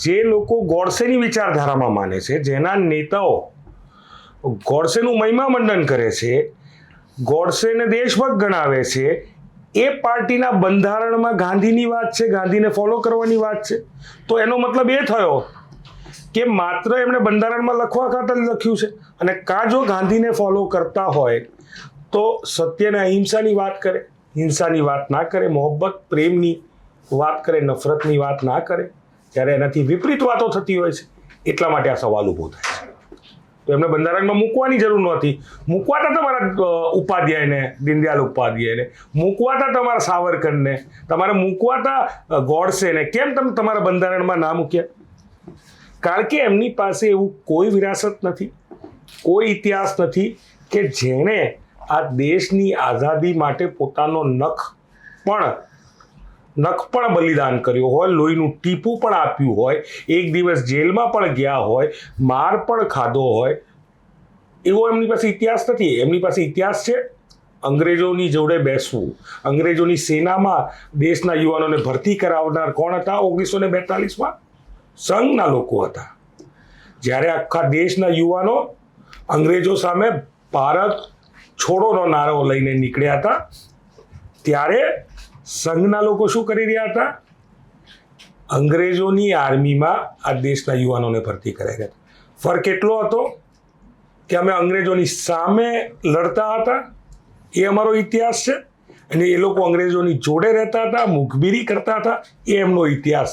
જે લોકો ગોડસેની વિચારધારામાં માને છે, જેના નેતાઓ ગોડસેનું મહિમા મંડન કરે છે, ગોડસેને દેશભક્ત ગણાવે છે, એ પાર્ટીના બંધારણમાં ગાંધીની વાત છે, ગાંધીને ફોલો કરવાની વાત છે. તો એનો મતલબ એ થયો કે માત્ર એમણે બંધારણમાં લખવા ખાતર લખ્યું છે, અને જો ગાંધીને ફોલો કરતા હોય તો સત્ય અને અહિંસાની વાત કરે, હિંસાની વાત ના કરે, મોહબ્બત પ્રેમની વાત કરે, નફરતની વાત ના કરે. ત્યારે એનાથી વિપરીત વાતો થતી હોય છે. એટલા માટે આ સવાલ ઊભો થાય છે. તો એમને બંધારણમાં મૂકવાની જરૂર નહોતી. મૂકવાતા તમારા ઉપાધ્યાયને, દીનદયાળ ઉપાધ્યાયને, મૂકવાતા તમારા સાવરકરને, તમારે મૂકવાતા ગોડસેને. કેમ તમે તમારા બંધારણમાં ના મૂક્યા? કારણ કે એમની પાસે એવું કોઈ વિરાસત નથી, કોઈ ઇતિહાસ નથી કે જેણે આ દેશની આઝાદી માટે પોતાનો નખ પણ બલિદાન કર્યો હોય, લોહીનું ટીપું પણ આપ્યું હોય, એક દિવસ જેલમાં પણ ગયા હોય, માર પણ ખાધો હોય. એવો એમની પાસે ઇતિહાસ નથી. એમની પાસે ઇતિહાસ છે અંગ્રેજોની જોડે બેસવું. અંગ્રેજોની સેનામાં દેશના યુવાનોને ભરતી કરાવનાર કોણ હતા? 1942માં સંઘના લોકો હતા. જ્યારે આખા દેશના યુવાનો અંગ્રેજો સામે ભારત છોડોનો નારો લઈને નીકળ્યા હતા, ત્યારે સંઘના લોકો શું કરી રહ્યા હતા? અંગ્રેજોની આર્મીમાં આ દેશના યુવાનોને ભરતી કરાઈ રહ્યા હતા. ફરક એટલો હતો કે અમે અંગ્રેજોની સામે લડતા હતા, એ અમારો ઇતિહાસ છે, અને એ લોકો અંગ્રેજોની જોડે રહેતા હતા, મુખબીરી કરતા હતા, એ એમનો ઇતિહાસ